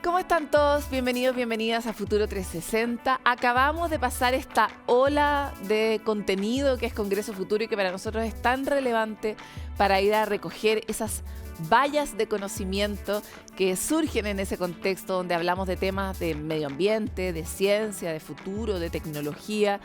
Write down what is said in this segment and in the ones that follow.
¿Cómo están todos? Bienvenidos, bienvenidas a Futuro 360. Acabamos de pasar esta ola de contenido que es Congreso Futuro y que para nosotros es tan relevante para ir a recoger esas vallas de conocimiento que surgen en ese contexto donde hablamos de temas de medio ambiente, de ciencia, de futuro, de tecnología,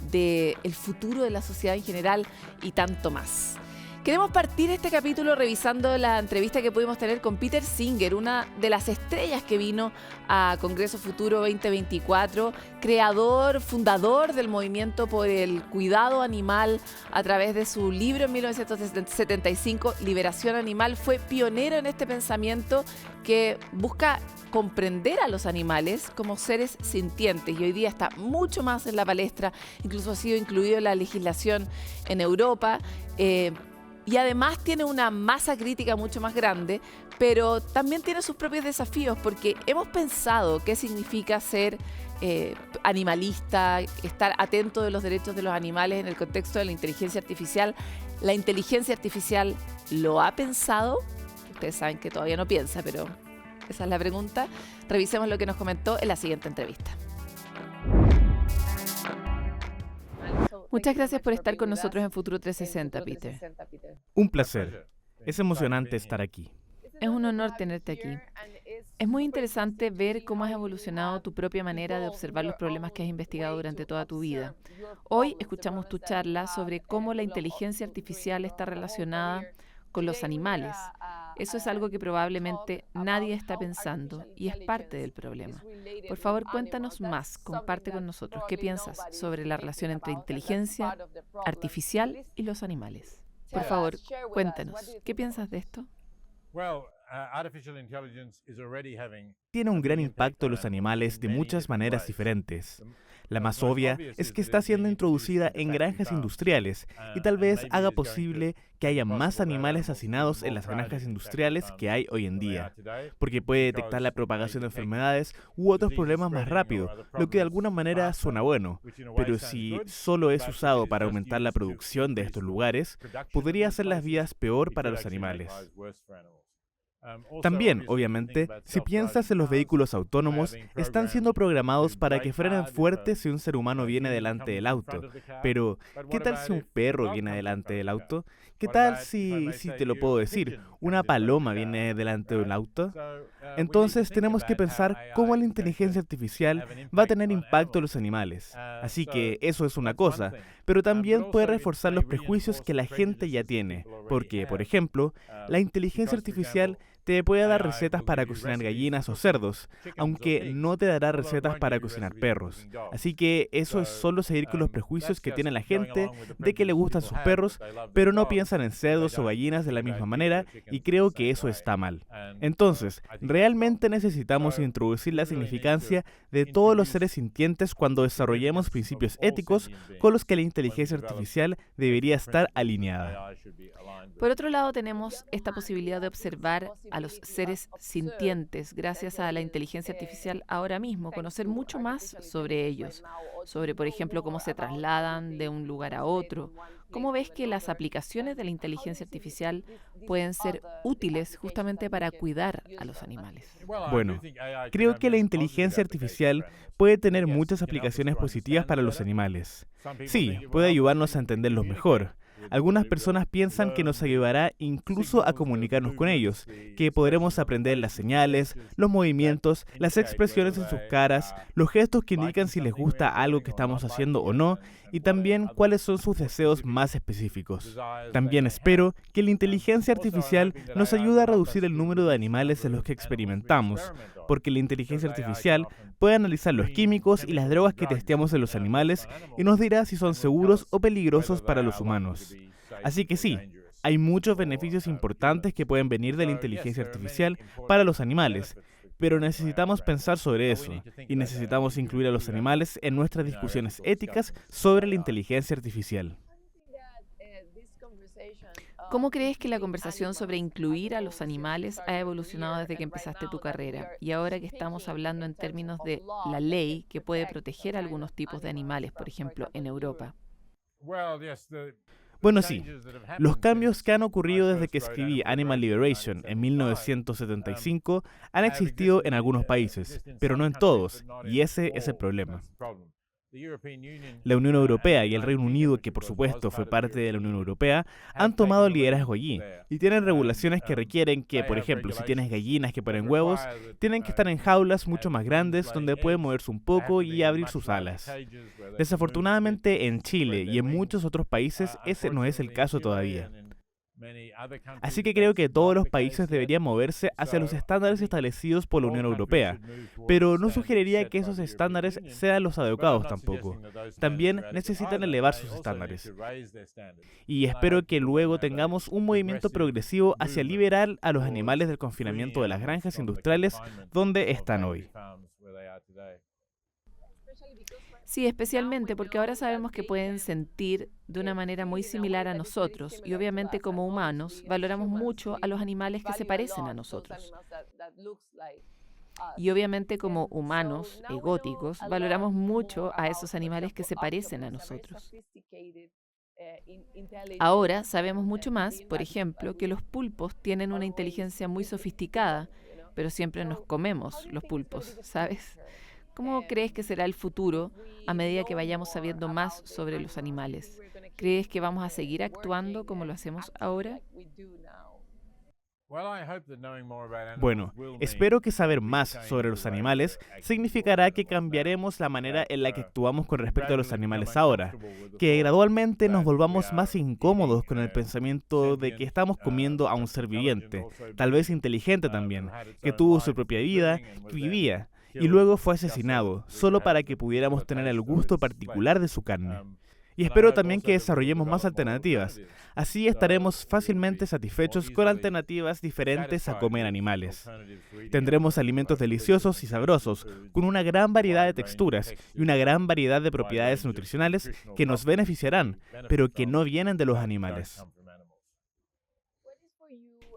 de el futuro de la sociedad en general y tanto más. Queremos partir este capítulo revisando la entrevista que pudimos tener con Peter Singer, una de las estrellas que vino a Congreso Futuro 2024, creador, fundador del movimiento por el cuidado animal a través de su libro en 1975, Liberación Animal. Fue pionero en este pensamiento que busca comprender a los animales como seres sintientes y hoy día está mucho más en la palestra, incluso ha sido incluido en la legislación en Europa. Y además tiene una masa crítica mucho más grande, pero también tiene sus propios desafíos, porque hemos pensado qué significa ser animalista, estar atento de los derechos de los animales en el contexto de la inteligencia artificial. ¿La inteligencia artificial lo ha pensado? Ustedes saben que todavía no piensa, pero esa es la pregunta. Revisemos lo que nos comentó en la siguiente entrevista. Muchas gracias por estar con nosotros en Futuro 360, Peter. Un placer. Es emocionante estar aquí. Es un honor tenerte aquí. Es muy interesante ver cómo has evolucionado tu propia manera de observar los problemas que has investigado durante toda tu vida. Hoy escuchamos tu charla sobre cómo la inteligencia artificial está relacionada con los animales. Eso es algo que probablemente nadie está pensando y es parte del problema. Por favor, cuéntanos más, comparte con nosotros qué piensas sobre la relación entre inteligencia artificial y los animales. Por favor, cuéntanos, ¿qué piensas de esto? Tiene un gran impacto en los animales de muchas maneras diferentes. La más obvia es que está siendo introducida en granjas industriales y tal vez haga posible que haya más animales hacinados en las granjas industriales que hay hoy en día, porque puede detectar la propagación de enfermedades u otros problemas más rápido, lo que de alguna manera suena bueno, pero si solo es usado para aumentar la producción de estos lugares, podría hacer las vidas peor para los animales. También, obviamente, si piensas en los vehículos autónomos, están siendo programados para que frenen fuerte si un ser humano viene delante del auto. Pero, ¿qué tal si un perro viene delante del auto? ¿Qué tal si te lo puedo decir, una paloma viene delante del auto? Entonces tenemos que pensar cómo la inteligencia artificial va a tener impacto en los animales. Así que eso es una cosa, pero también puede reforzar los prejuicios que la gente ya tiene, porque, por ejemplo, la inteligencia artificial te puede dar recetas para cocinar gallinas o cerdos, aunque no te dará recetas para cocinar perros. Así que eso es solo seguir con los prejuicios que tiene la gente de que le gustan sus perros, pero no piensan en cerdos o gallinas de la misma manera, y creo que eso está mal. Entonces, realmente necesitamos introducir la significancia de todos los seres sintientes cuando desarrollemos principios éticos con los que la inteligencia artificial debería estar alineada. Por otro lado, tenemos esta posibilidad de observar a los seres sintientes gracias a la inteligencia artificial ahora mismo, conocer mucho más sobre ellos, sobre, por ejemplo, cómo se trasladan de un lugar a otro. ¿Cómo ves que las aplicaciones de la inteligencia artificial pueden ser útiles justamente para cuidar a los animales? Bueno, creo que la inteligencia artificial puede tener muchas aplicaciones positivas para los animales. Sí, puede ayudarnos a entenderlos mejor. Algunas personas piensan que nos ayudará incluso a comunicarnos con ellos, que podremos aprender las señales, los movimientos, las expresiones en sus caras, los gestos que indican si les gusta algo que estamos haciendo o no, y también cuáles son sus deseos más específicos. También espero que la inteligencia artificial nos ayude a reducir el número de animales en los que experimentamos, porque la inteligencia artificial puede analizar los químicos y las drogas que testeamos en los animales y nos dirá si son seguros o peligrosos para los humanos. Así que sí, hay muchos beneficios importantes que pueden venir de la inteligencia artificial para los animales, pero necesitamos pensar sobre eso y necesitamos incluir a los animales en nuestras discusiones éticas sobre la inteligencia artificial. ¿Cómo crees que la conversación sobre incluir a los animales ha evolucionado desde que empezaste tu carrera? Y ahora que estamos hablando en términos de la ley que puede proteger a algunos tipos de animales, por ejemplo, en Europa. Bueno, sí, los cambios que han ocurrido desde que escribí Animal Liberation en 1975 han existido en algunos países, pero no en todos, y ese es el problema. La Unión Europea y el Reino Unido, que por supuesto fue parte de la Unión Europea, han tomado liderazgo allí y tienen regulaciones que requieren que, por ejemplo, si tienes gallinas que ponen huevos, tienen que estar en jaulas mucho más grandes donde pueden moverse un poco y abrir sus alas. Desafortunadamente en Chile y en muchos otros países ese no es el caso todavía. Así que creo que todos los países deberían moverse hacia los estándares establecidos por la Unión Europea, pero no sugeriría que esos estándares sean los adecuados tampoco. También necesitan elevar sus estándares. Y espero que luego tengamos un movimiento progresivo hacia liberar a los animales del confinamiento de las granjas industriales donde están hoy. Sí, especialmente porque ahora sabemos que pueden sentir de una manera muy similar a nosotros y obviamente como humanos valoramos mucho a los animales que se parecen a nosotros. Y obviamente como humanos egóticos valoramos mucho a esos animales que se parecen a nosotros. Ahora sabemos mucho más, por ejemplo, que los pulpos tienen una inteligencia muy sofisticada, pero siempre nos comemos los pulpos, ¿sabes? ¿Cómo crees que será el futuro a medida que vayamos sabiendo más sobre los animales? ¿Crees que vamos a seguir actuando como lo hacemos ahora? Bueno, espero que saber más sobre los animales significará que cambiaremos la manera en la que actuamos con respecto a los animales ahora, que gradualmente nos volvamos más incómodos con el pensamiento de que estamos comiendo a un ser viviente, tal vez inteligente también, que tuvo su propia vida, que vivía, y luego fue asesinado, solo para que pudiéramos tener el gusto particular de su carne. Y espero también que desarrollemos más alternativas. Así estaremos fácilmente satisfechos con alternativas diferentes a comer animales. Tendremos alimentos deliciosos y sabrosos, con una gran variedad de texturas y una gran variedad de propiedades nutricionales que nos beneficiarán, pero que no vienen de los animales.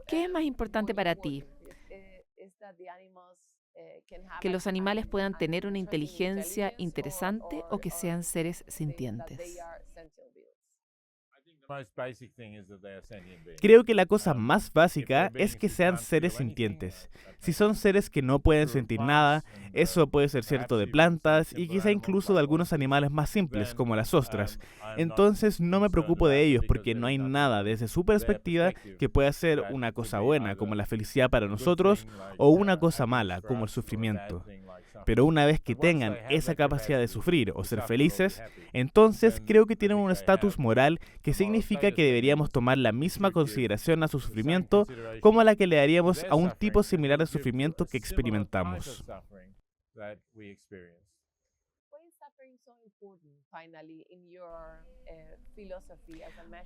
¿Qué es más importante para ti? ¿Que los animales puedan tener una inteligencia interesante o que sean seres sintientes? Creo que la cosa más básica es que sean seres sintientes. Si son seres que no pueden sentir nada, eso puede ser cierto de plantas y quizá incluso de algunos animales más simples, como las ostras. Entonces no me preocupo de ellos porque no hay nada desde su perspectiva que pueda ser una cosa buena, como la felicidad para nosotros, o una cosa mala, como el sufrimiento. Pero una vez que tengan esa capacidad de sufrir o ser felices, entonces creo que tienen un estatus moral que significa que deberíamos tomar la misma consideración a su sufrimiento como la que le daríamos a un tipo similar de sufrimiento que experimentamos.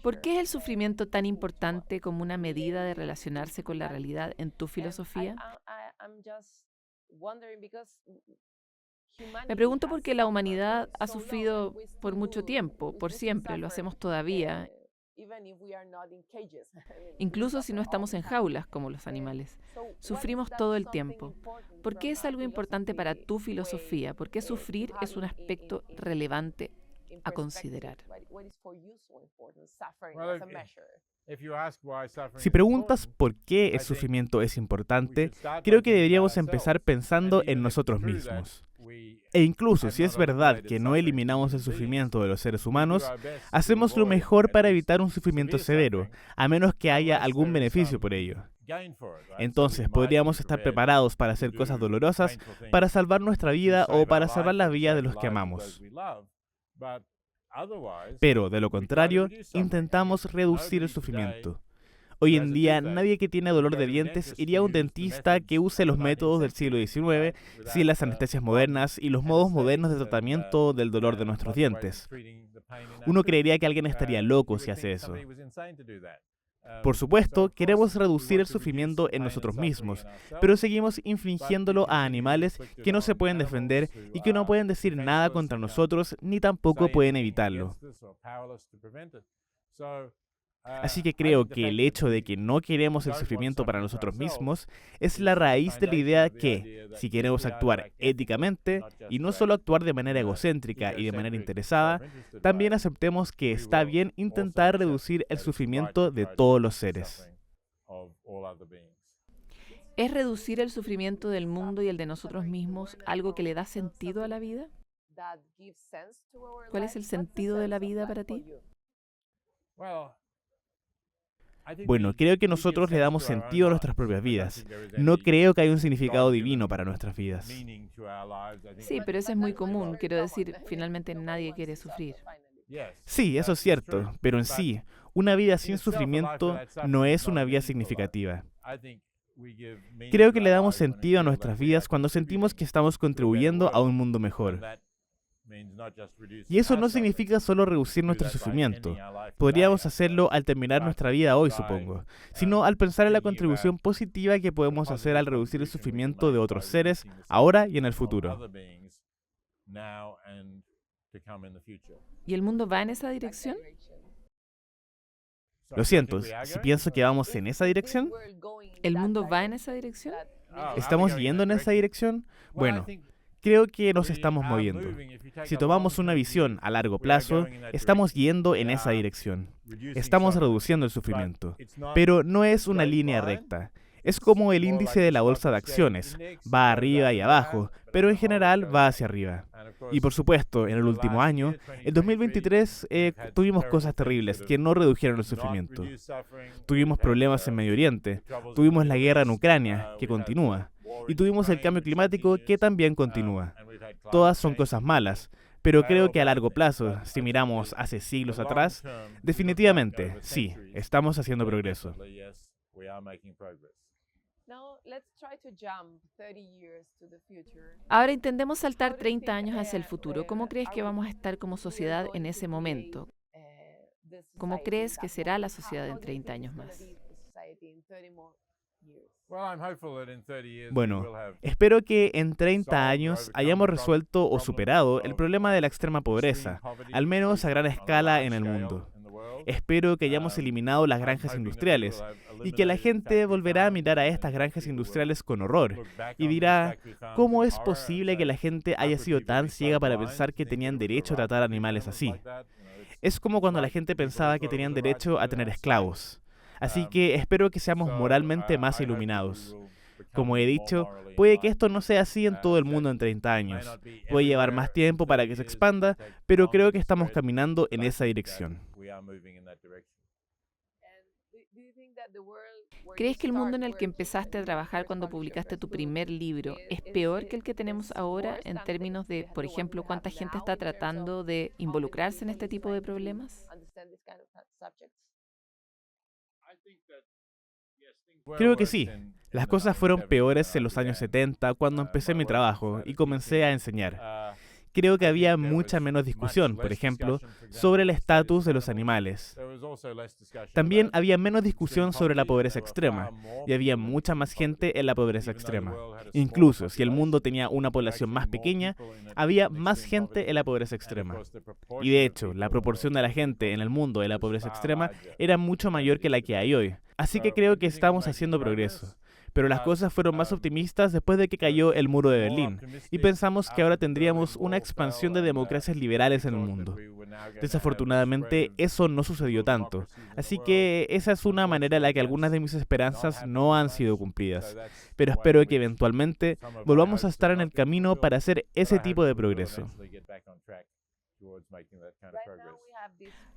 ¿Por qué es el sufrimiento tan importante como una medida de relacionarse con la realidad en tu filosofía? Me pregunto por qué la humanidad ha sufrido por mucho tiempo, por siempre, lo hacemos todavía, incluso si no estamos en jaulas como los animales. Sufrimos todo el tiempo. ¿Por qué es algo importante para tu filosofía? ¿Por qué sufrir es un aspecto relevante a considerar? Si preguntas por qué el sufrimiento es importante, creo que deberíamos empezar pensando en nosotros mismos. E incluso si es verdad que no eliminamos el sufrimiento de los seres humanos, hacemos lo mejor para evitar un sufrimiento severo, a menos que haya algún beneficio por ello. Entonces podríamos estar preparados para hacer cosas dolorosas, para salvar nuestra vida o para salvar la vida de los que amamos. Pero, de lo contrario, intentamos reducir el sufrimiento. Hoy en día, nadie que tiene dolor de dientes iría a un dentista que use los métodos del siglo XIX, sin las anestesias modernas y los modos modernos de tratamiento del dolor de nuestros dientes. Uno creería que alguien estaría loco si hace eso. Por supuesto, queremos reducir el sufrimiento en nosotros mismos, pero seguimos infligiéndolo a animales que no se pueden defender y que no pueden decir nada contra nosotros ni tampoco pueden evitarlo. Así que creo que el hecho de que no queremos el sufrimiento para nosotros mismos es la raíz de la idea que, si queremos actuar éticamente, y no solo actuar de manera egocéntrica y de manera interesada, también aceptemos que está bien intentar reducir el sufrimiento de todos los seres. ¿Es reducir el sufrimiento del mundo y el de nosotros mismos algo que le da sentido a la vida? ¿Cuál es el sentido de la vida para ti? Bueno, creo que nosotros le damos sentido a nuestras propias vidas. No creo que haya un significado divino para nuestras vidas. Sí, pero eso es muy común. Quiero decir, finalmente nadie quiere sufrir. Sí, eso es cierto, pero en sí, una vida sin sufrimiento no es una vida significativa. Creo que le damos sentido a nuestras vidas cuando sentimos que estamos contribuyendo a un mundo mejor. Y eso no significa solo reducir nuestro sufrimiento. Podríamos hacerlo al terminar nuestra vida hoy, supongo, sino al pensar en la contribución positiva que podemos hacer al reducir el sufrimiento de otros seres ahora y en el futuro. ¿Y el mundo va en esa dirección? Lo siento, si pienso que vamos en esa dirección, ¿El mundo va en esa dirección? ¿estamos yendo en esa dirección? Bueno, creo que nos estamos moviendo. Si tomamos una visión a largo plazo, estamos yendo en esa dirección. Estamos reduciendo el sufrimiento. Pero no es una línea recta. Es como el índice de la bolsa de acciones. Va arriba y abajo, pero en general va hacia arriba. Y por supuesto, en el último año, el 2023, tuvimos cosas terribles que no redujeron el sufrimiento. Tuvimos problemas en Medio Oriente, tuvimos la guerra en Ucrania, que continúa, y tuvimos el cambio climático, que también continúa. Todas son cosas malas, pero creo que a largo plazo, si miramos hace siglos atrás, definitivamente, sí, estamos haciendo progreso. Ahora intentemos saltar 30 años hacia el futuro. ¿Cómo crees que vamos a estar como sociedad en ese momento? ¿Cómo crees que será la sociedad en 30 años más? Bueno, espero que en 30 años hayamos resuelto o superado el problema de la extrema pobreza, al menos a gran escala en el mundo. Espero que hayamos eliminado las granjas industriales y que la gente volverá a mirar a estas granjas industriales con horror y dirá, ¿cómo es posible que la gente haya sido tan ciega para pensar que tenían derecho a tratar animales así? Es como cuando la gente pensaba que tenían derecho a tener esclavos. Así que espero que seamos moralmente más iluminados. Como he dicho, puede que esto no sea así en todo el mundo en 30 años. Puede llevar más tiempo para que se expanda, pero creo que estamos caminando en esa dirección. ¿Crees que el mundo en el que empezaste a trabajar cuando publicaste tu primer libro es peor que el que tenemos ahora en términos de, por ejemplo, cuánta gente está tratando de involucrarse en este tipo de problemas? Creo que sí. Las cosas fueron peores en los años 70 cuando empecé mi trabajo y comencé a enseñar. Creo que había mucha menos discusión, por ejemplo, sobre el estatus de los animales. También había menos discusión sobre la pobreza extrema, y había mucha más gente en la pobreza extrema. Incluso si el mundo tenía una población más pequeña, había más gente en la pobreza extrema. Y de hecho, la proporción de la gente en el mundo de la pobreza extrema era mucho mayor que la que hay hoy. Así que creo que estamos haciendo progreso. Pero las cosas fueron más optimistas después de que cayó el muro de Berlín, y pensamos que ahora tendríamos una expansión de democracias liberales en el mundo. Desafortunadamente, eso no sucedió tanto, así que esa es una manera en la que algunas de mis esperanzas no han sido cumplidas, pero espero que eventualmente volvamos a estar en el camino para hacer ese tipo de progreso.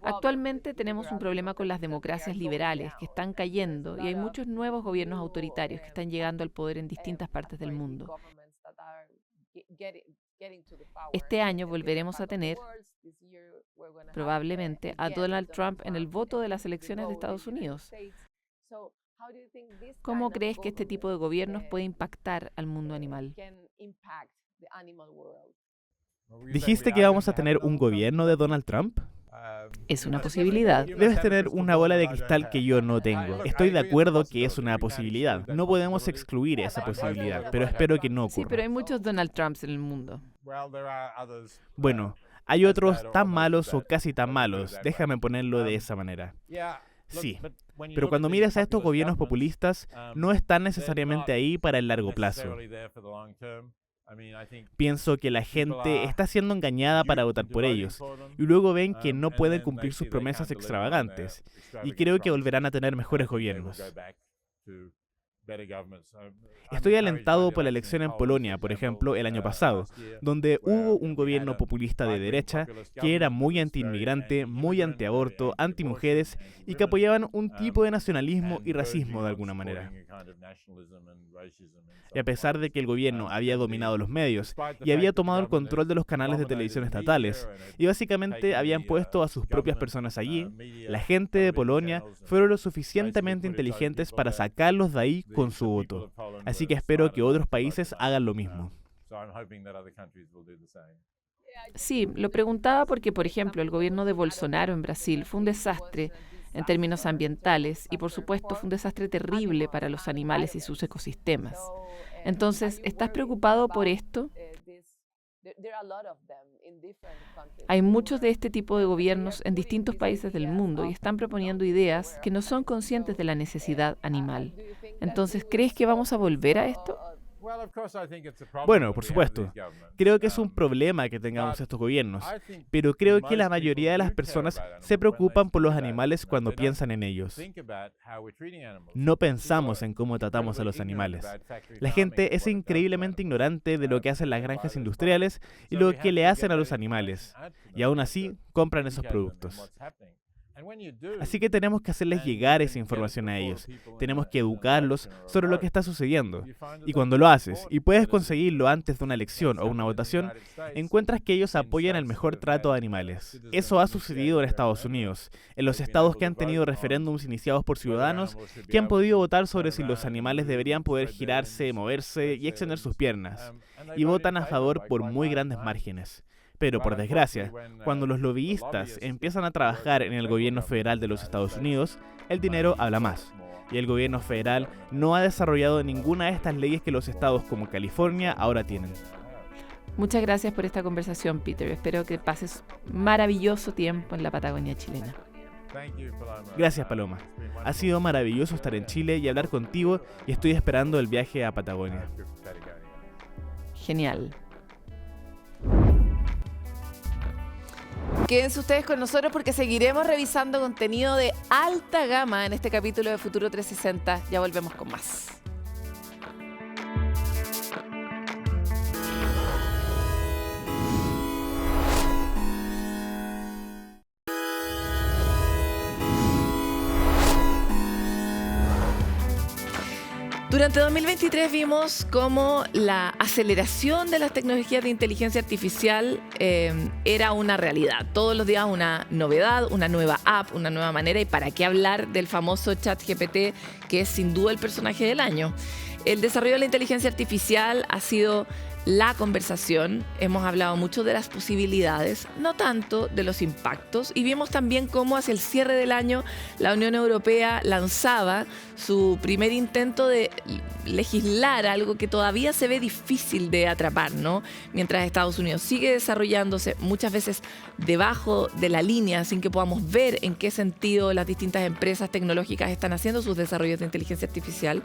Actualmente tenemos un problema con las democracias liberales que están cayendo y hay muchos nuevos gobiernos autoritarios que están llegando al poder en distintas partes del mundo. Este año volveremos a tener, probablemente, a Donald Trump en el voto de las elecciones de Estados Unidos. ¿Cómo crees que este tipo de gobiernos puede impactar al mundo animal? ¿Dijiste que vamos a tener un gobierno de Donald Trump? Es una posibilidad. Debes tener una bola de cristal que yo no tengo. Estoy de acuerdo que es una posibilidad. No podemos excluir esa posibilidad, pero espero que no ocurra. Sí, pero hay muchos Donald Trumps en el mundo. Bueno, hay otros tan malos o casi tan malos. Déjame ponerlo de esa manera. Sí, pero cuando miras a estos gobiernos populistas, no están necesariamente ahí para el largo plazo. Pienso que la gente está siendo engañada para votar por ellos, y luego ven que no pueden cumplir sus promesas extravagantes, y creo que volverán a tener mejores gobiernos. Estoy alentado por la elección en Polonia, por ejemplo, el año pasado, donde hubo un gobierno populista de derecha que era muy antiinmigrante, muy antiaborto, antimujeres y que apoyaban un tipo de nacionalismo y racismo de alguna manera. Y a pesar de que el gobierno había dominado los medios y había tomado el control de los canales de televisión estatales y básicamente habían puesto a sus propias personas allí, la gente de Polonia fueron lo suficientemente inteligentes para sacarlos de ahí con su voto. Así que espero que otros países hagan lo mismo. Sí, lo preguntaba porque, por ejemplo, el gobierno de Bolsonaro en Brasil fue un desastre en términos ambientales y, por supuesto, fue un desastre terrible para los animales y sus ecosistemas. Entonces, ¿estás preocupado por esto? Hay muchos de este tipo de gobiernos en distintos países del mundo y están proponiendo ideas que no son conscientes de la necesidad animal. Entonces, ¿crees que vamos a volver a esto? Bueno, por supuesto. Creo que es un problema que tengamos estos gobiernos, pero creo que la mayoría de las personas se preocupan por los animales cuando piensan en ellos. No pensamos en cómo tratamos a los animales. La gente es increíblemente ignorante de lo que hacen las granjas industriales y lo que le hacen a los animales, y aún así compran esos productos. Así que tenemos que hacerles llegar esa información a ellos. Tenemos que educarlos sobre lo que está sucediendo. Y cuando lo haces, y puedes conseguirlo antes de una elección o una votación, encuentras que ellos apoyan el mejor trato a animales. Eso ha sucedido en Estados Unidos, en los estados que han tenido referéndums iniciados por ciudadanos que han podido votar sobre si los animales deberían poder girarse, moverse y extender sus piernas. Y votan a favor por muy grandes márgenes. Pero, por desgracia, cuando los lobbyistas empiezan a trabajar en el gobierno federal de los Estados Unidos, el dinero habla más. Y el gobierno federal no ha desarrollado ninguna de estas leyes que los estados como California ahora tienen. Muchas gracias por esta conversación, Peter. Espero que pases maravilloso tiempo en la Patagonia chilena. Gracias, Paloma. Ha sido maravilloso estar en Chile y hablar contigo, y estoy esperando el viaje a Patagonia. Genial. Quédense ustedes con nosotros porque seguiremos revisando contenido de alta gama en este capítulo de Futuro 360. Ya volvemos con más. Durante 2023 vimos cómo la aceleración de las tecnologías de inteligencia artificial era una realidad. Todos los días una novedad, una nueva app, una nueva manera. Y para qué hablar del famoso ChatGPT, que es sin duda el personaje del año. El desarrollo de la inteligencia artificial ha sido la conversación. Hemos hablado mucho de las posibilidades, no tanto de los impactos. Y vimos también cómo hacia el cierre del año la Unión Europea lanzaba su primer intento de legislar algo que todavía se ve difícil de atrapar, ¿no? Mientras Estados Unidos sigue desarrollándose muchas veces debajo de la línea, sin que podamos ver en qué sentido las distintas empresas tecnológicas están haciendo sus desarrollos de inteligencia artificial.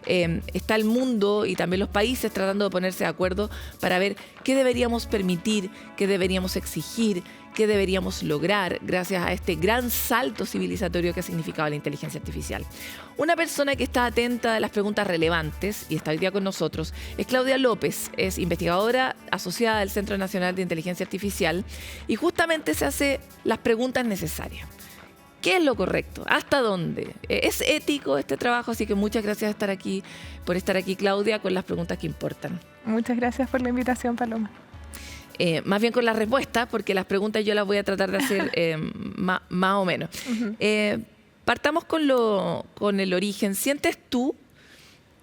Está el mundo y también los países tratando de ponerse de acuerdo para ver qué deberíamos permitir, qué deberíamos exigir, qué deberíamos lograr gracias a este gran salto civilizatorio que ha significado la inteligencia artificial. Una persona que está atenta a las preguntas relevantes y está hoy día con nosotros es Claudia López, es investigadora asociada del Centro Nacional de Inteligencia Artificial y justamente se hace las preguntas necesarias. ¿Qué es lo correcto? ¿Hasta dónde? ¿Es ético este trabajo? Así que muchas gracias por estar aquí, Claudia, con las preguntas que importan. Muchas gracias por la invitación, Paloma. Más bien con las respuestas, porque las preguntas yo las voy a tratar de hacer más o menos. Uh-huh. Partamos con el origen. ¿Sientes tú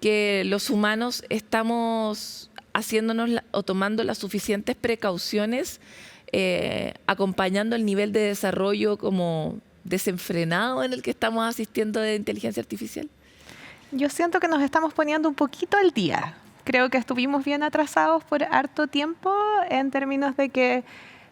que los humanos estamos haciéndonos o tomando las suficientes precauciones, acompañando el nivel de desarrollo como desenfrenado en el que estamos asistiendo de inteligencia artificial? Yo siento que nos estamos poniendo un poquito al día. Creo que estuvimos bien atrasados por harto tiempo en términos de que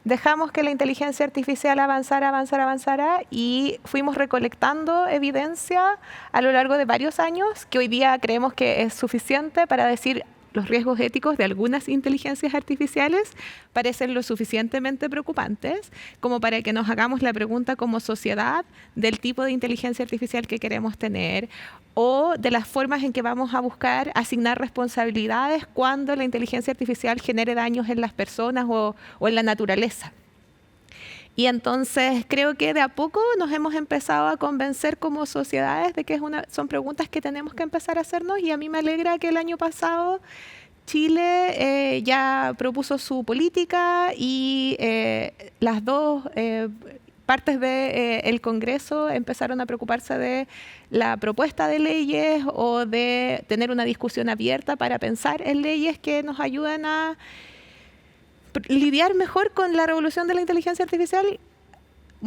dejamos que la inteligencia artificial avanzara y fuimos recolectando evidencia a lo largo de varios años que hoy día creemos que es suficiente para decir los riesgos éticos de algunas inteligencias artificiales parecen lo suficientemente preocupantes como para que nos hagamos la pregunta como sociedad del tipo de inteligencia artificial que queremos tener o de las formas en que vamos a buscar asignar responsabilidades cuando la inteligencia artificial genere daños en las personas o en la naturaleza. Y entonces creo que de a poco nos hemos empezado a convencer como sociedades de que son preguntas que tenemos que empezar a hacernos, y a mí me alegra que el año pasado Chile ya propuso su política y las dos partes del Congreso empezaron a preocuparse de la propuesta de leyes o de tener una discusión abierta para pensar en leyes que nos ayuden a lidiar mejor con la revolución de la inteligencia artificial,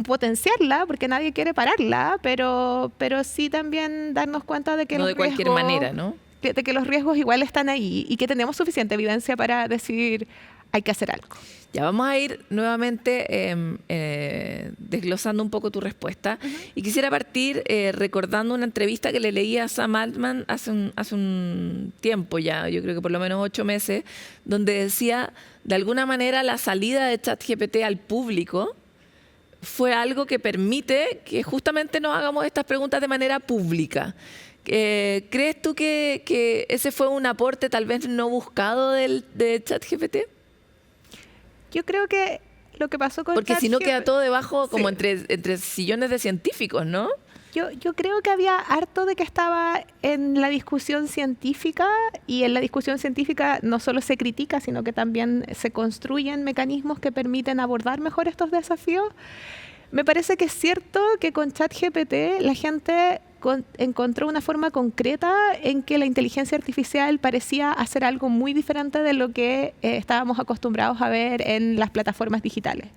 potenciarla, porque nadie quiere pararla, pero sí también darnos cuenta de que no de cualquier manera, ¿no? De que los riesgos igual están ahí y que tenemos suficiente evidencia para decir hay que hacer algo. Ya vamos a ir nuevamente desglosando un poco tu respuesta. Y quisiera partir recordando una entrevista que le leí a Sam Altman hace un tiempo ya, yo creo que por lo menos 8 meses, donde decía, de alguna manera, la salida de ChatGPT al público fue algo que permite que justamente nos hagamos estas preguntas de manera pública. ¿Crees tú que ese fue un aporte tal vez no buscado de ChatGPT? Yo creo que lo que pasó con porque si no queda todo debajo como sí, entre sillones de científicos, ¿no? Yo creo que había harto de que estaba en la discusión científica, y en la discusión científica no solo se critica, sino que también se construyen mecanismos que permiten abordar mejor estos desafíos. Me parece que es cierto que con ChatGPT la gente encontró una forma concreta en que la inteligencia artificial parecía hacer algo muy diferente de lo que estábamos acostumbrados a ver en las plataformas digitales.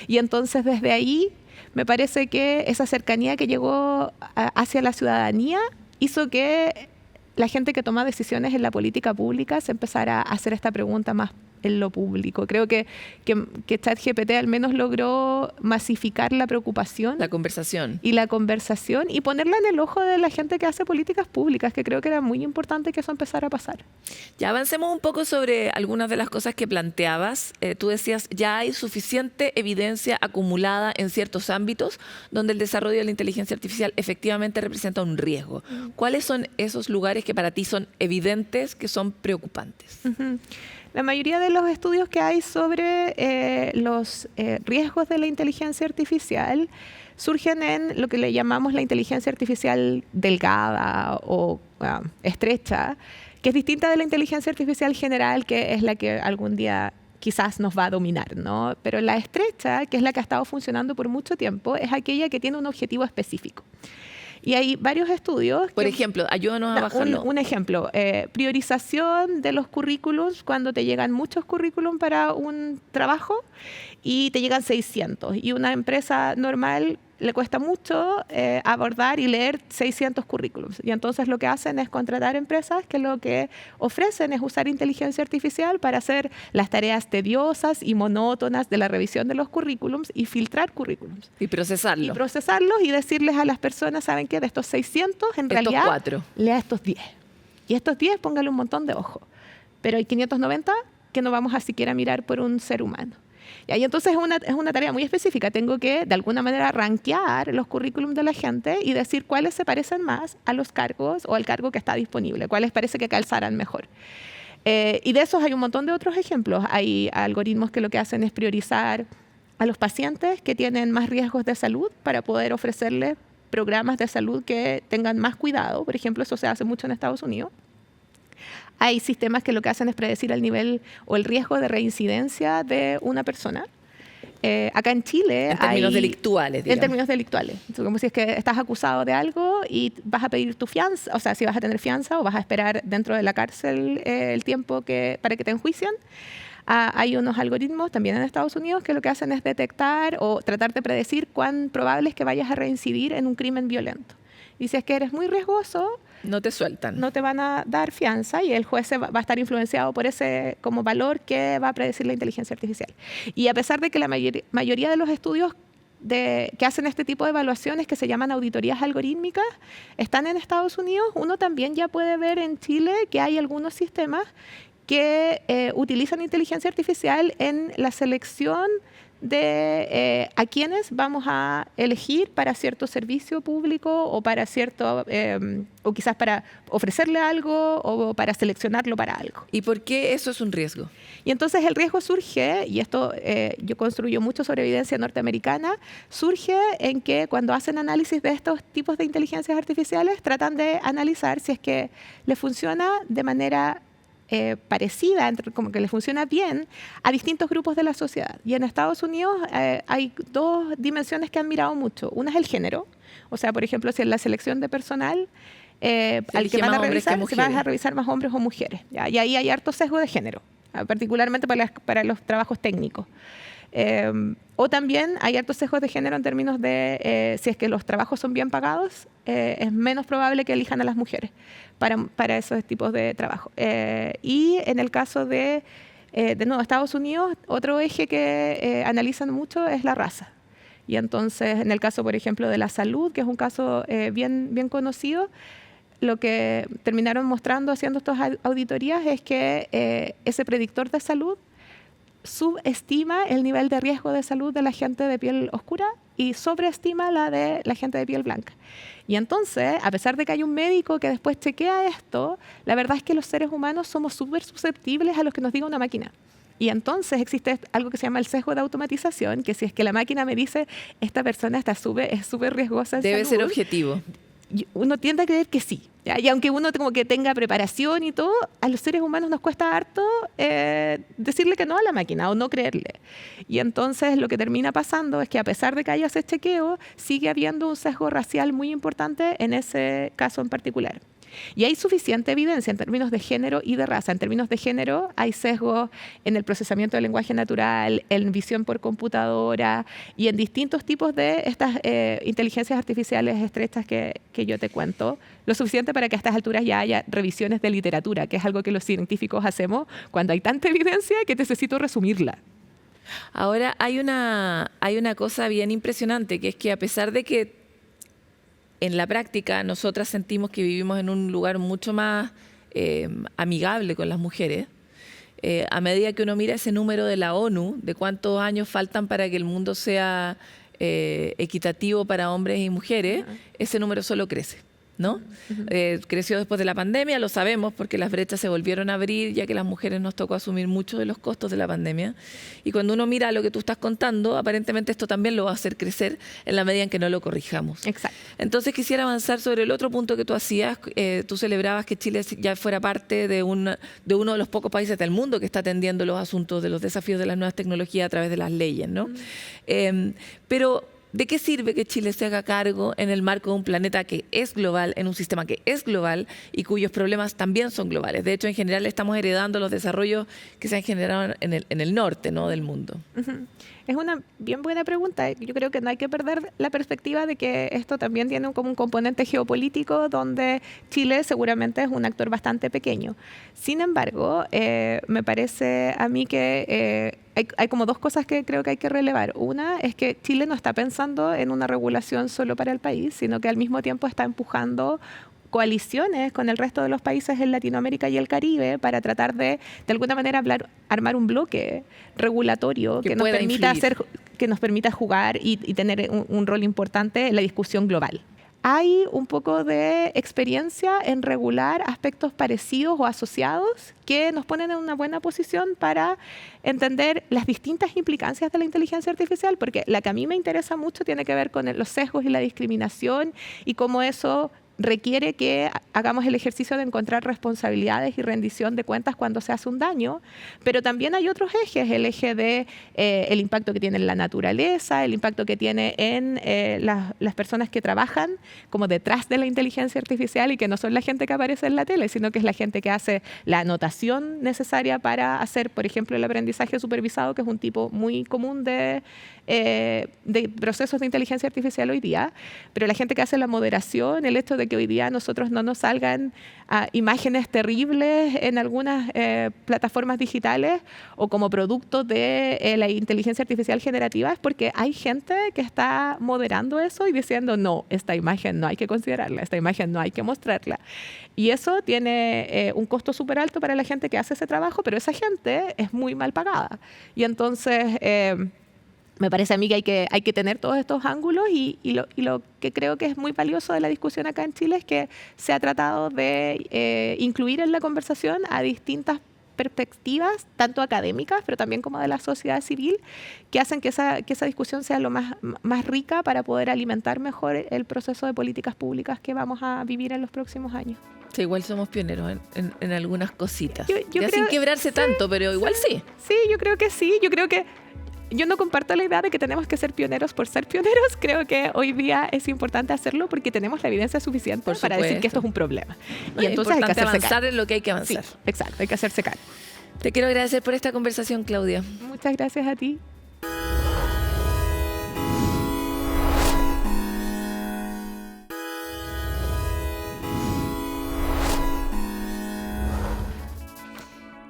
Y entonces desde ahí me parece que esa cercanía que llegó hacia la ciudadanía hizo que la gente que toma decisiones en la política pública se empezara a hacer esta pregunta más en lo público. Creo que ChatGPT al menos logró masificar la preocupación. La conversación. Y ponerla en el ojo de la gente que hace políticas públicas, que creo que era muy importante que eso empezara a pasar. Ya avancemos un poco sobre algunas de las cosas que planteabas. Tú decías, ya hay suficiente evidencia acumulada en ciertos ámbitos donde el desarrollo de la inteligencia artificial efectivamente representa un riesgo. ¿Cuáles son esos lugares que para ti son evidentes, que son preocupantes? La mayoría de los estudios que hay sobre los riesgos de la inteligencia artificial surgen en lo que le llamamos la inteligencia artificial delgada o estrecha, que es distinta de la inteligencia artificial general, que es la que algún día quizás nos va a dominar, ¿no? Pero la estrecha, que es la que ha estado funcionando por mucho tiempo, es aquella que tiene un objetivo específico. Y hay varios estudios. Por ejemplo, ayúdanos a bajarlo. Un ejemplo, priorización de los currículums cuando te llegan muchos currículums para un trabajo y te llegan 600. Y una empresa normal le cuesta mucho abordar y leer 600 currículums. Y entonces lo que hacen es contratar empresas que lo que ofrecen es usar inteligencia artificial para hacer las tareas tediosas y monótonas de la revisión de los currículums y filtrar currículums. Y procesarlos. Y procesarlos y decirles a las personas, ¿saben qué? De estos 600, en realidad, 4. lea estos 10. Y estos 10, póngale un montón de ojo. Pero hay 590 que no vamos a siquiera mirar por un ser humano. Y entonces es una tarea muy específica. Tengo que, de alguna manera, rankear los currículums de la gente y decir cuáles se parecen más a los cargos o al cargo que está disponible, cuáles parece que calzaran mejor. Y de esos hay un montón de otros ejemplos. Hay algoritmos que lo que hacen es priorizar a los pacientes que tienen más riesgos de salud para poder ofrecerles programas de salud que tengan más cuidado. Por ejemplo, eso se hace mucho en Estados Unidos. Hay sistemas que lo que hacen es predecir el nivel o el riesgo de reincidencia de una persona. Acá en Chile en términos delictuales, digamos. En términos delictuales. Entonces, como si es que estás acusado de algo y vas a pedir tu fianza, o sea, si vas a tener fianza o vas a esperar dentro de la cárcel el tiempo para que te enjuicien. Hay unos algoritmos también en Estados Unidos que lo que hacen es detectar o tratar de predecir cuán probable es que vayas a reincidir en un crimen violento. Y si es que eres muy riesgoso, no te sueltan. No te van a dar fianza y el juez va a estar influenciado por ese como valor que va a predecir la inteligencia artificial. Y a pesar de que la mayoría de los estudios que hacen este tipo de evaluaciones, que se llaman auditorías algorítmicas, están en Estados Unidos, uno también ya puede ver en Chile que hay algunos sistemas que utilizan inteligencia artificial en la selección de a quienes vamos a elegir para cierto servicio público o para cierto, o quizás para ofrecerle algo o para seleccionarlo para algo. ¿Y por qué eso es un riesgo? Y entonces el riesgo surge, y esto yo construyo mucho sobre evidencia norteamericana, surge en que cuando hacen análisis de estos tipos de inteligencias artificiales tratan de analizar si es que le funciona de manera parecida, como que le funciona bien a distintos grupos de la sociedad. Y en Estados Unidos hay dos dimensiones que han mirado mucho. Una es el género, o sea, por ejemplo, si en la selección de personal al que van a revisar, se van a revisar más hombres o mujeres. ¿Ya? Y ahí hay harto sesgo de género, particularmente para los trabajos técnicos. O también hay hartos sesgos de género en términos de si es que los trabajos son bien pagados, es menos probable que elijan a las mujeres para esos tipos de trabajo. Y en el caso de nuevo, Estados Unidos, otro eje que analizan mucho es la raza. Y entonces, en el caso, por ejemplo, de la salud, que es un caso bien conocido, lo que terminaron mostrando haciendo estas auditorías es que ese predictor de salud subestima el nivel de riesgo de salud de la gente de piel oscura y sobreestima la de la gente de piel blanca. Y entonces, a pesar de que hay un médico que después chequea esto, la verdad es que los seres humanos somos súper susceptibles a lo que nos diga una máquina. Y entonces existe algo que se llama el sesgo de automatización, que si es que la máquina me dice, esta persona es súper riesgosa en Debe salud, ser objetivo. Uno tiende a creer que sí. ¿Ya? Y aunque uno como que tenga preparación y todo, a los seres humanos nos cuesta harto decirle que no a la máquina o no creerle. Y entonces lo que termina pasando es que a pesar de que haya ese chequeo, sigue habiendo un sesgo racial muy importante en ese caso en particular. Y hay suficiente evidencia en términos de género y de raza. En términos de género hay sesgos en el procesamiento del lenguaje natural, en visión por computadora y en distintos tipos de estas inteligencias artificiales estrechas que yo te cuento. Lo suficiente para que a estas alturas ya haya revisiones de literatura, que es algo que los científicos hacemos cuando hay tanta evidencia que necesito resumirla. Ahora, hay una cosa bien impresionante, que es que a pesar de que en la práctica nosotras sentimos que vivimos en un lugar mucho más amigable con las mujeres, a medida que uno mira ese número de la ONU, de cuántos años faltan para que el mundo sea equitativo para hombres y mujeres, ese número solo crece, ¿no? Creció después de la pandemia, lo sabemos, porque las brechas se volvieron a abrir, ya que las mujeres nos tocó asumir muchos de los costos de la pandemia. Y cuando uno mira lo que tú estás contando, aparentemente esto también lo va a hacer crecer en la medida en que no lo corrijamos. Exacto. Entonces quisiera avanzar sobre el otro punto que tú hacías. Tú celebrabas que Chile ya fuera parte de uno de los pocos países del mundo que está atendiendo los asuntos de los desafíos de las nuevas tecnologías a través de las leyes, ¿no? Pero ¿de qué sirve que Chile se haga cargo en el marco de un planeta que es global, en un sistema que es global y cuyos problemas también son globales? De hecho, en general estamos heredando los desarrollos que se han generado en el norte, ¿no?, del mundo. Es una bien buena pregunta. Yo creo que no hay que perder la perspectiva de que esto también tiene como un componente geopolítico donde Chile seguramente es un actor bastante pequeño. Sin embargo, me parece a mí que hay como dos cosas que creo que hay que relevar. Una es que Chile no está pensando en una regulación solo para el país, sino que al mismo tiempo está empujando coaliciones con el resto de los países en Latinoamérica y el Caribe para tratar de alguna manera armar un bloque regulatorio que nos permita jugar y tener un rol importante en la discusión global. Hay un poco de experiencia en regular aspectos parecidos o asociados que nos ponen en una buena posición para entender las distintas implicancias de la inteligencia artificial, porque la que a mí me interesa mucho tiene que ver con los sesgos y la discriminación y cómo eso requiere que hagamos el ejercicio de encontrar responsabilidades y rendición de cuentas cuando se hace un daño, pero también hay otros ejes, el eje de el impacto que tiene en la naturaleza, el impacto que tiene en las personas que trabajan como detrás de la inteligencia artificial y que no son la gente que aparece en la tele, sino que es la gente que hace la anotación necesaria para hacer, por ejemplo, el aprendizaje supervisado, que es un tipo muy común de procesos de inteligencia artificial hoy día, pero la gente que hace la moderación, el hecho de que hoy día a nosotros no nos salgan imágenes terribles en algunas plataformas digitales o como producto de la inteligencia artificial generativa, es porque hay gente que está moderando eso y diciendo, no, esta imagen no hay que considerarla, esta imagen no hay que mostrarla. Y eso tiene un costo súper alto para la gente que hace ese trabajo, pero esa gente es muy mal pagada. Y entonces me parece a mí que hay que tener todos estos ángulos y lo que creo que es muy valioso de la discusión acá en Chile es que se ha tratado de incluir en la conversación a distintas perspectivas, tanto académicas, pero también como de la sociedad civil, que hacen que esa discusión sea lo más rica para poder alimentar mejor el proceso de políticas públicas que vamos a vivir en los próximos años. Sí, igual somos pioneros en algunas cositas. Yo ya creo, sin quebrarse tanto, pero igual sí. Sí, yo creo que sí. Yo no comparto la idea de que tenemos que ser pioneros por ser pioneros. Creo que hoy día es importante hacerlo porque tenemos la evidencia suficiente para decir que esto es un problema. Y entonces hay que hacerse avanzar en lo que hay que avanzar. Sí, exacto, hay que hacerse cargo. Te quiero agradecer por esta conversación, Claudia. Muchas gracias a ti.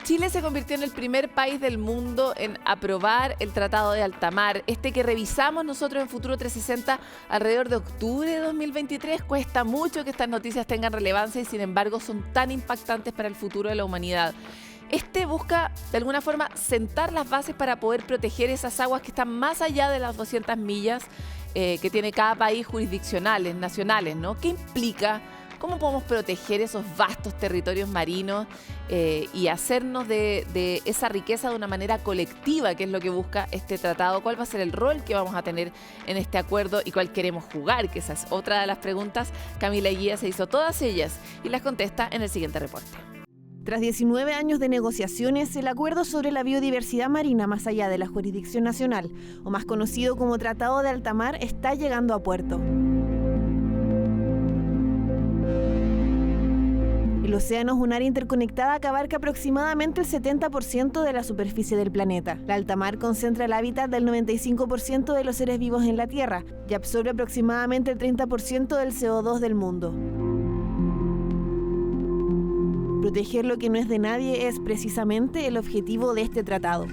Chile se convirtió en el primer país del mundo en aprobar el Tratado de Alta Mar, que revisamos nosotros en Futuro 360 alrededor de octubre de 2023. Cuesta mucho que estas noticias tengan relevancia y sin embargo son tan impactantes para el futuro de la humanidad. Busca de alguna forma sentar las bases para poder proteger esas aguas que están más allá de las 200 millas que tiene cada país jurisdiccionales, nacionales, ¿no? ¿Qué implica? ¿Cómo podemos proteger esos vastos territorios marinos y hacernos de esa riqueza de una manera colectiva, que es lo que busca este tratado? ¿Cuál va a ser el rol que vamos a tener en este acuerdo y cuál queremos jugar? Que esa es otra de las preguntas. Camila Eguía se hizo todas ellas y las contesta en el siguiente reporte. Tras 19 años de negociaciones, el acuerdo sobre la biodiversidad marina más allá de la jurisdicción nacional, o más conocido como Tratado de Alta Mar, está llegando a puerto. El océano es un área interconectada que abarca aproximadamente el 70% de la superficie del planeta. La alta mar concentra el hábitat del 95% de los seres vivos en la Tierra y absorbe aproximadamente el 30% del CO2 del mundo. Proteger lo que no es de nadie es precisamente el objetivo de este tratado.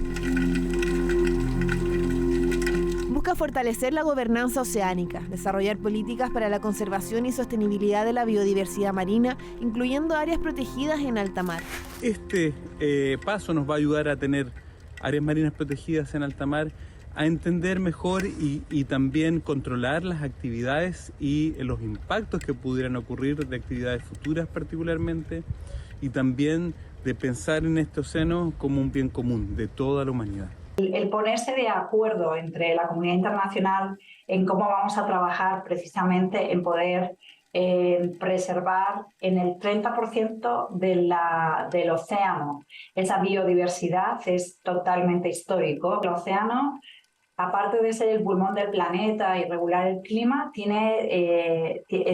Busca fortalecer la gobernanza oceánica, desarrollar políticas para la conservación y sostenibilidad de la biodiversidad marina, incluyendo áreas protegidas en alta mar. Este paso nos va a ayudar a tener áreas marinas protegidas en alta mar, a entender mejor y también controlar las actividades y los impactos que pudieran ocurrir de actividades futuras particularmente, y también de pensar en este océano como un bien común de toda la humanidad. El ponerse de acuerdo entre la comunidad internacional en cómo vamos a trabajar precisamente en poder preservar en el 30% del océano esa biodiversidad es totalmente histórico. El océano, aparte de ser el pulmón del planeta y regular el clima,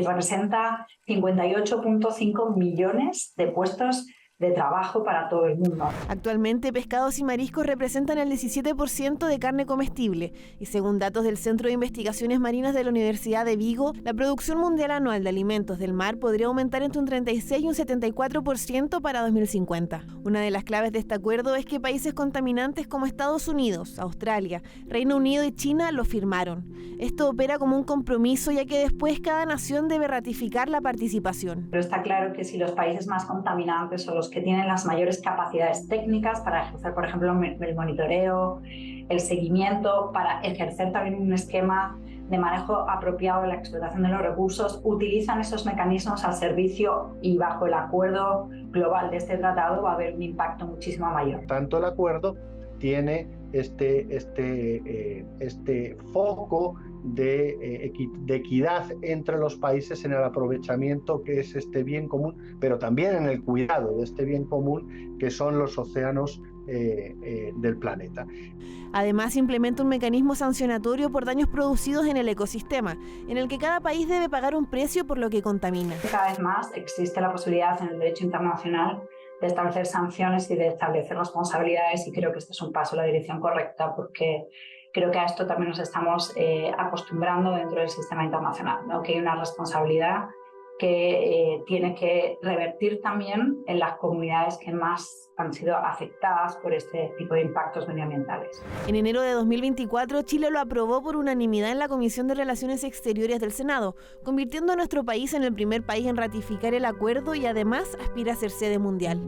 representa 58.5 millones de puestos de trabajo para todo el mundo. Actualmente, pescados y mariscos representan el 17% de carne comestible y según datos del Centro de Investigaciones Marinas de la Universidad de Vigo, la producción mundial anual de alimentos del mar podría aumentar entre un 36 y un 74% para 2050. Una de las claves de este acuerdo es que países contaminantes como Estados Unidos, Australia, Reino Unido y China lo firmaron. Esto opera como un compromiso, ya que después cada nación debe ratificar la participación. Pero está claro que si los países más contaminantes son los que tienen las mayores capacidades técnicas para ejercer, por ejemplo, el monitoreo, el seguimiento, para ejercer también un esquema de manejo apropiado de la explotación de los recursos, utilizan esos mecanismos al servicio y bajo el acuerdo global de este tratado va a haber un impacto muchísimo mayor. Tanto el acuerdo tiene este foco de equidad entre los países en el aprovechamiento que es este bien común, pero también en el cuidado de este bien común que son los océanos del planeta. Además, implementa un mecanismo sancionatorio por daños producidos en el ecosistema, en el que cada país debe pagar un precio por lo que contamina. Cada vez más existe la posibilidad en el derecho internacional de establecer sanciones y de establecer responsabilidades, y creo que este es un paso en la dirección correcta, porque creo que a esto también nos estamos acostumbrando dentro del sistema internacional, ¿no? Que hay una responsabilidad que tiene que revertir también en las comunidades que más han sido afectadas por este tipo de impactos medioambientales. En enero de 2024, Chile lo aprobó por unanimidad en la Comisión de Relaciones Exteriores del Senado, convirtiendo a nuestro país en el primer país en ratificar el acuerdo y además aspira a ser sede mundial.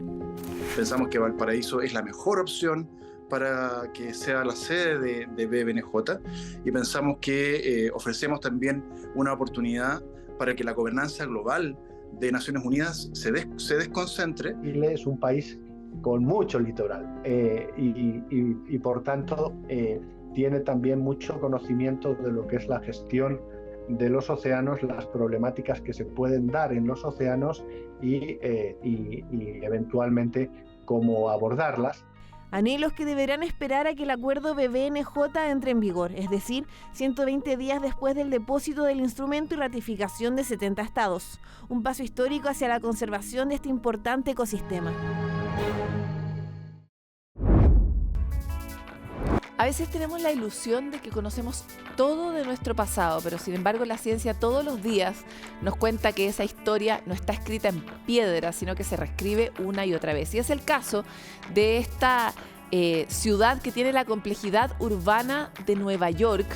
Pensamos que Valparaíso es la mejor opción para que sea la sede de BBNJ y pensamos que ofrecemos también una oportunidad para que la gobernanza global de Naciones Unidas se desconcentre. Chile es un país con mucho litoral y por tanto tiene también mucho conocimiento de lo que es la gestión de los océanos, las problemáticas que se pueden dar en los océanos y eventualmente cómo abordarlas. Anhelos que deberán esperar a que el acuerdo BBNJ entre en vigor, es decir, 120 días después del depósito del instrumento y ratificación de 70 estados. Un paso histórico hacia la conservación de este importante ecosistema. A veces tenemos la ilusión de que conocemos todo de nuestro pasado, pero sin embargo la ciencia todos los días nos cuenta que esa historia no está escrita en piedra, sino que se reescribe una y otra vez. Y es el caso de esta ciudad que tiene la complejidad urbana de Nueva York,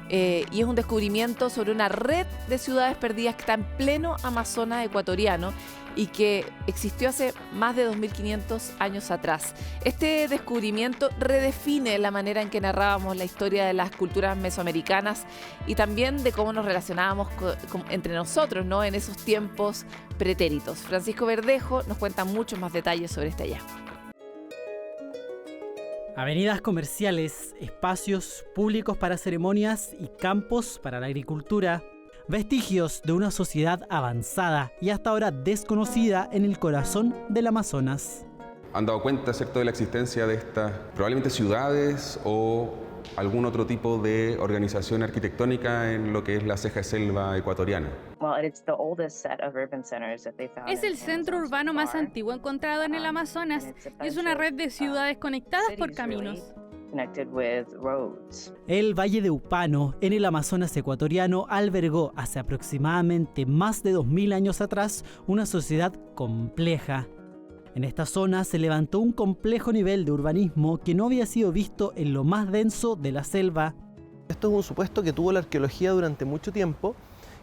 y es un descubrimiento sobre una red de ciudades perdidas que está en pleno Amazonas ecuatoriano y que existió hace más de 2.500 años atrás. Este descubrimiento redefine la manera en que narrábamos la historia de las culturas mesoamericanas y también de cómo nos relacionábamos entre nosotros, ¿no?, en esos tiempos pretéritos. Francisco Verdejo nos cuenta muchos más detalles sobre este hallazgo. Avenidas comerciales, espacios públicos para ceremonias y campos para la agricultura. Vestigios de una sociedad avanzada y hasta ahora desconocida en el corazón del Amazonas. Han dado cuenta, ¿cierto?, de la existencia de estas probablemente ciudades o algún otro tipo de organización arquitectónica en lo que es la ceja de selva ecuatoriana. Es el centro urbano más antiguo encontrado en el Amazonas y es una red de ciudades conectadas por caminos. El Valle de Upano, en el Amazonas ecuatoriano, albergó hace aproximadamente más de 2000 años atrás una sociedad compleja. En esta zona se levantó un complejo nivel de urbanismo que no había sido visto en lo más denso de la selva. Esto es un supuesto que tuvo la arqueología durante mucho tiempo,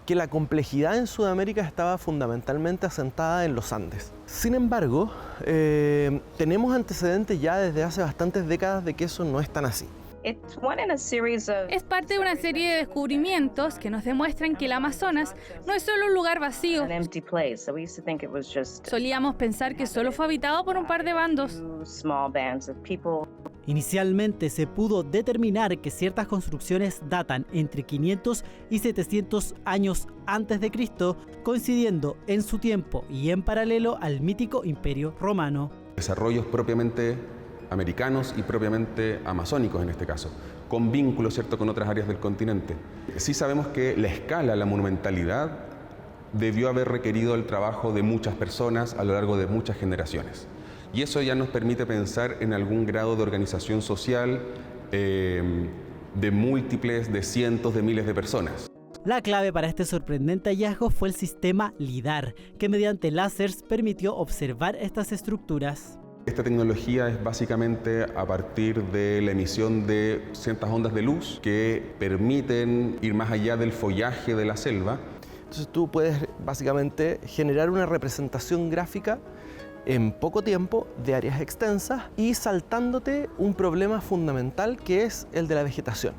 que la complejidad en Sudamérica estaba fundamentalmente asentada en los Andes. Sin embargo, tenemos antecedentes ya desde hace bastantes décadas de que eso no es tan así. Es parte de una serie de descubrimientos que nos demuestran que el Amazonas no es solo un lugar vacío. Solíamos pensar que solo fue habitado por un par de bandos. Inicialmente se pudo determinar que ciertas construcciones datan entre 500 y 700 años antes de Cristo, coincidiendo en su tiempo y en paralelo al mítico Imperio Romano. Desarrollos propiamente americanos y propiamente amazónicos en este caso, con vínculos, ¿cierto?, con otras áreas del continente. Sí sabemos que la escala, la monumentalidad, debió haber requerido el trabajo de muchas personas a lo largo de muchas generaciones. Y eso ya nos permite pensar en algún grado de organización social de múltiples, de cientos de miles de personas. La clave para este sorprendente hallazgo fue el sistema LIDAR, que mediante láseres permitió observar estas estructuras. Esta tecnología es básicamente a partir de la emisión de ciertas ondas de luz que permiten ir más allá del follaje de la selva. Entonces tú puedes básicamente generar una representación gráfica en poco tiempo de áreas extensas y saltándote un problema fundamental que es el de la vegetación.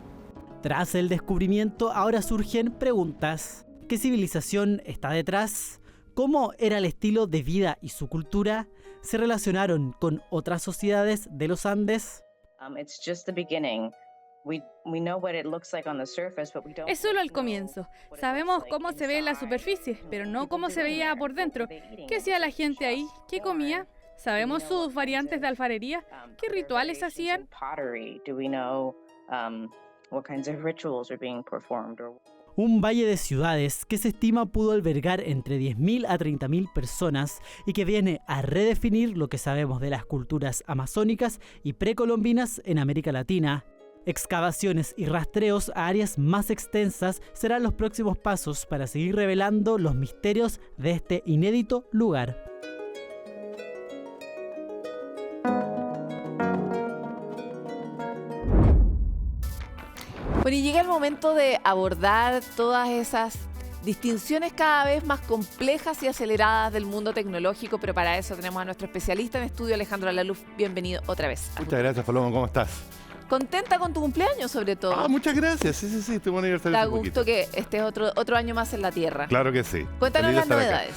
Tras el descubrimiento ahora surgen preguntas. ¿Qué civilización está detrás? ¿Cómo era el estilo de vida y su cultura? ¿Se relacionaron con otras sociedades de los Andes? Es solo el comienzo. Sabemos cómo se ve en la superficie, pero no cómo se veía por dentro. ¿Qué hacía la gente ahí? ¿Qué comía? ¿Sabemos sus variantes de alfarería? ¿Qué rituales hacían? Un valle de ciudades que se estima pudo albergar entre 10.000 a 30.000 personas y que viene a redefinir lo que sabemos de las culturas amazónicas y precolombinas en América Latina. Excavaciones y rastreos a áreas más extensas serán los próximos pasos para seguir revelando los misterios de este inédito lugar. Bueno, y llega el momento de abordar todas esas distinciones cada vez más complejas y aceleradas del mundo tecnológico, pero para eso tenemos a nuestro especialista en estudio, Alejandro Alaluf. Bienvenido otra vez. Muchas gracias, Paloma. ¿Cómo estás? Contenta con tu cumpleaños, sobre todo. Ah, muchas gracias. Sí, tuve un aniversario. Da gusto que estés otro año más en la Tierra. Claro que sí. Cuéntanos las novedades.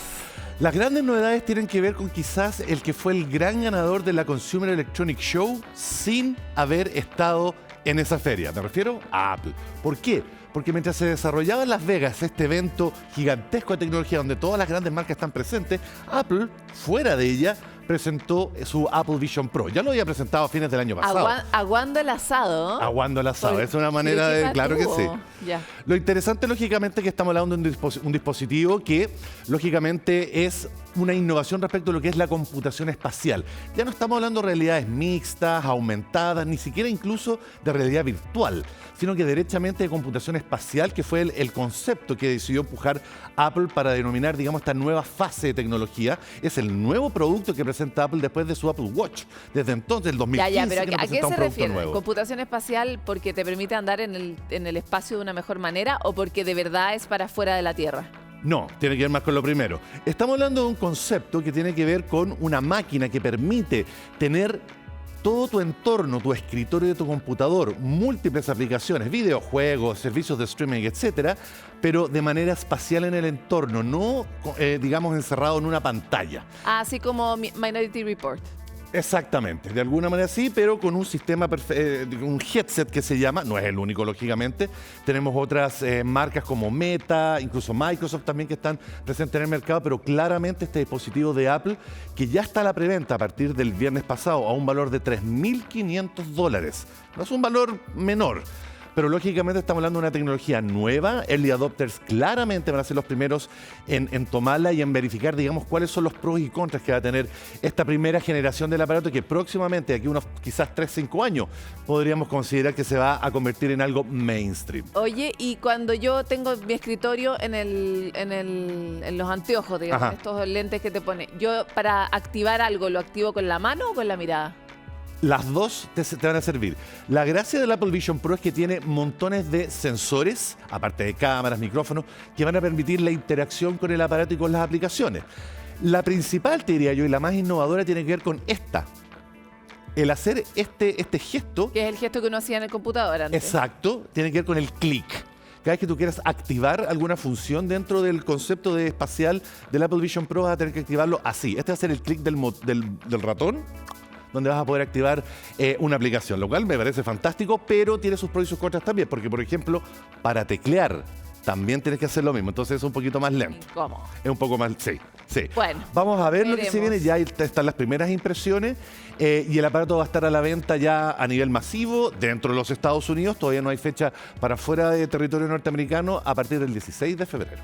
Las grandes novedades tienen que ver con quizás el que fue el gran ganador de la Consumer Electronics Show sin haber estado en esa feria. Me refiero a Apple. ¿Por qué? Porque mientras se desarrollaba en Las Vegas este evento gigantesco de tecnología donde todas las grandes marcas están presentes, Apple, fuera de ella, presentó su Apple Vision Pro. Ya lo había presentado a fines del año pasado. Aguando el asado. Aguando el asado. Es una manera de... Claro que sí. Ya. Lo interesante, lógicamente, es que estamos hablando de un dispositivo que, lógicamente, es una innovación respecto a lo que es la computación espacial. Ya no estamos hablando de realidades mixtas, aumentadas, ni siquiera incluso de realidad virtual, sino que derechamente de computación espacial, que fue el concepto que decidió empujar Apple para denominar, digamos, esta nueva fase de tecnología. Es el nuevo producto que presenta Apple después de su Apple Watch. Desde entonces, el 2015, pero que ¿a qué se refiere? Nuevo. ¿Computación espacial porque te permite andar en el espacio de una mejor manera o porque de verdad es para fuera de la Tierra? No, tiene que ver más con lo primero. Estamos hablando de un concepto que tiene que ver con una máquina que permite tener todo tu entorno, tu escritorio de tu computador, múltiples aplicaciones, videojuegos, servicios de streaming, etcétera, pero de manera espacial en el entorno, no, digamos, encerrado en una pantalla. Así como Minority Report. Exactamente, de alguna manera sí, pero con un sistema, un headset que se llama, no es el único lógicamente, tenemos otras marcas como Meta, incluso Microsoft también que están presentes en el mercado, pero claramente este dispositivo de Apple, que ya está a la preventa a partir del viernes pasado a un valor de $3.500, no es un valor menor. Pero lógicamente estamos hablando de una tecnología nueva. Early adopters claramente van a ser los primeros en tomarla y en verificar, digamos, cuáles son los pros y contras que va a tener esta primera generación del aparato, que próximamente, aquí unos quizás 3-5 años, podríamos considerar que se va a convertir en algo mainstream. Oye, y cuando yo tengo mi escritorio en los anteojos, digamos, estos lentes que te pone, yo para activar algo, ¿lo activo con la mano o con la mirada? Las dos te van a servir. La gracia del Apple Vision Pro es que tiene montones de sensores, aparte de cámaras, micrófonos, que van a permitir la interacción con el aparato y con las aplicaciones. La principal, te diría yo, y la más innovadora tiene que ver con esta. El hacer este gesto... Que es el gesto que uno hacía en el computador antes. Exacto, tiene que ver con el clic. Cada vez que tú quieras activar alguna función dentro del concepto de espacial del Apple Vision Pro, vas a tener que activarlo así. Este va a ser el clic del ratón, donde vas a poder activar una aplicación, lo cual me parece fantástico, pero tiene sus pros y sus contras también, porque, por ejemplo, para teclear también tienes que hacer lo mismo, entonces es un poquito más lento. ¿Cómo? Es un poco más, sí. Bueno, vamos a ver veremos. Lo que se viene, ya están las primeras impresiones y el aparato va a estar a la venta ya a nivel masivo dentro de los Estados Unidos, todavía no hay fecha para fuera de territorio norteamericano a partir del 16 de febrero.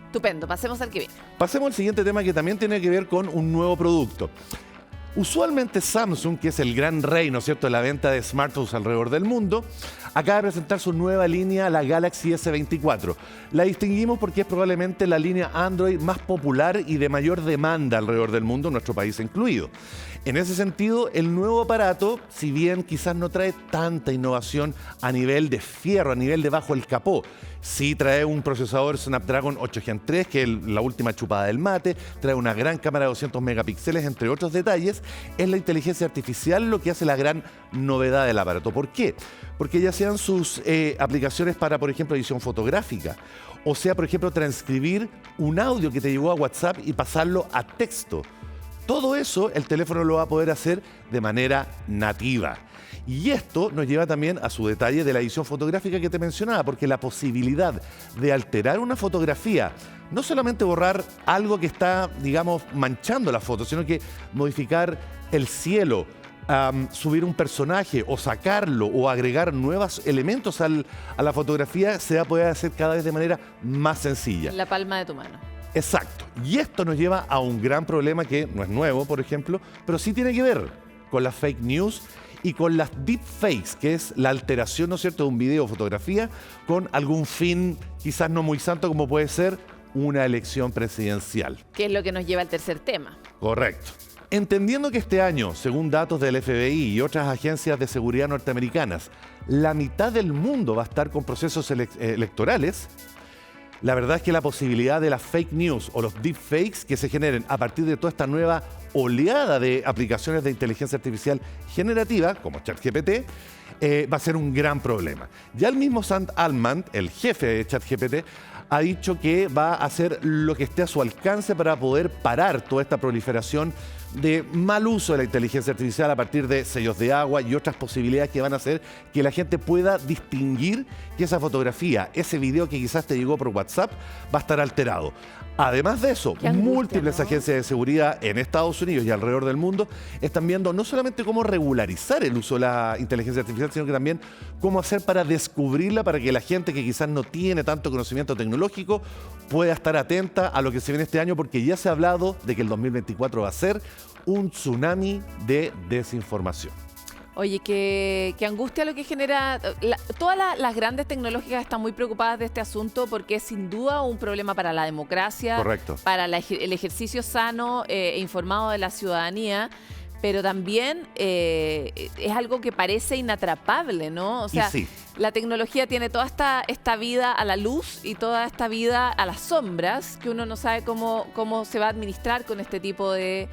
Estupendo, pasemos al que viene. Pasemos al siguiente tema que también tiene que ver con un nuevo producto. Usualmente Samsung, que es el gran rey, ¿no es cierto?, de la venta de smartphones alrededor del mundo, acaba de presentar su nueva línea, la Galaxy S24. La distinguimos porque es probablemente la línea Android más popular y de mayor demanda alrededor del mundo, nuestro país incluido. En ese sentido, el nuevo aparato, si bien quizás no trae tanta innovación a nivel de fierro, a nivel de bajo el capó, sí trae un procesador Snapdragon 8 Gen 3, que es la última chupada del mate, trae una gran cámara de 200 megapíxeles, entre otros detalles. Es la inteligencia artificial lo que hace la gran novedad del aparato. ¿Por qué? Porque ya sean sus aplicaciones para, por ejemplo, edición fotográfica, o sea, por ejemplo, transcribir un audio que te llegó a WhatsApp y pasarlo a texto. Todo eso el teléfono lo va a poder hacer de manera nativa. Y esto nos lleva también a su detalle de la edición fotográfica que te mencionaba, porque la posibilidad de alterar una fotografía, no solamente borrar algo que está, digamos, manchando la foto, sino que modificar el cielo, subir un personaje o sacarlo o agregar nuevos elementos a la fotografía, se va a poder hacer cada vez de manera más sencilla. En la palma de tu mano. Exacto. Y esto nos lleva a un gran problema que no es nuevo, por ejemplo, pero sí tiene que ver con las fake news y con las deepfakes, que es la alteración, ¿no es cierto?, de un video o fotografía con algún fin quizás no muy santo como puede ser una elección presidencial. Que es lo que nos lleva al tercer tema. Correcto. Entendiendo que este año, según datos del FBI y otras agencias de seguridad norteamericanas, la mitad del mundo va a estar con procesos electorales, la verdad es que la posibilidad de las fake news o los deepfakes que se generen a partir de toda esta nueva oleada de aplicaciones de inteligencia artificial generativa, como ChatGPT, va a ser un gran problema. Ya el mismo Sam Altman, el jefe de ChatGPT, ha dicho que va a hacer lo que esté a su alcance para poder parar toda esta proliferación de mal uso de la inteligencia artificial a partir de sellos de agua y otras posibilidades que van a hacer que la gente pueda distinguir que esa fotografía, ese video que quizás te llegó por WhatsApp, va a estar alterado. Además de eso, múltiples agencias de seguridad en Estados Unidos y alrededor del mundo están viendo no solamente cómo regularizar el uso de la inteligencia artificial, sino que también cómo hacer para descubrirla, para que la gente que quizás no tiene tanto conocimiento tecnológico pueda estar atenta a lo que se viene este año, porque ya se ha hablado de que el 2024 va a ser un tsunami de desinformación. Oye, qué angustia lo que genera. Todas las grandes tecnológicas están muy preocupadas de este asunto porque es sin duda un problema para la democracia, correcto, para el ejercicio sano e informado de la ciudadanía, pero también es algo que parece inatrapable, ¿no? O sea, sí, la tecnología tiene toda esta vida a la luz y toda esta vida a las sombras, que uno no sabe cómo se va a administrar con este tipo de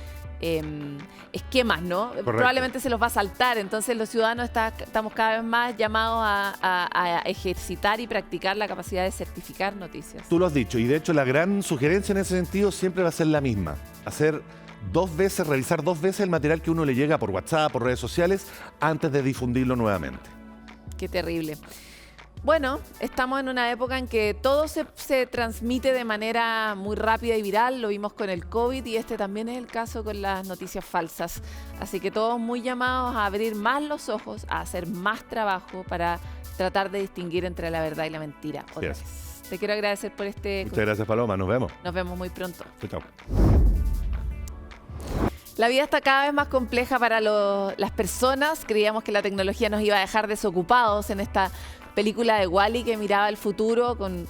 esquemas, ¿no? Correcto. Probablemente se los va a saltar, entonces los ciudadanos estamos cada vez más llamados a ejercitar y practicar la capacidad de certificar noticias. Tú lo has dicho, y de hecho la gran sugerencia en ese sentido siempre va a ser la misma: revisar dos veces el material que uno le llega por WhatsApp, por redes sociales, antes de difundirlo nuevamente. Qué terrible. Bueno, estamos en una época en que todo se transmite de manera muy rápida y viral. Lo vimos con el COVID y este también es el caso con las noticias falsas. Así que todos muy llamados a abrir más los ojos, a hacer más trabajo para tratar de distinguir entre la verdad y la mentira. Te quiero agradecer por este... Muchas gracias, Paloma. Nos vemos. Nos vemos muy pronto. Chao. La vida está cada vez más compleja para las personas. Creíamos que la tecnología nos iba a dejar desocupados en esta película de Wall-E que miraba el futuro con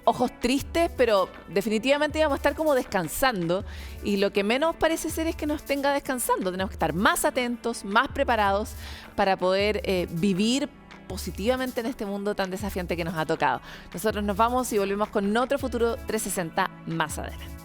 ojos tristes, pero definitivamente íbamos a estar como descansando, y lo que menos parece ser es que nos tenga descansando. Tenemos que estar más atentos, más preparados para poder vivir positivamente en este mundo tan desafiante que nos ha tocado. Nosotros nos vamos y volvemos con otro Futuro 360 más adelante.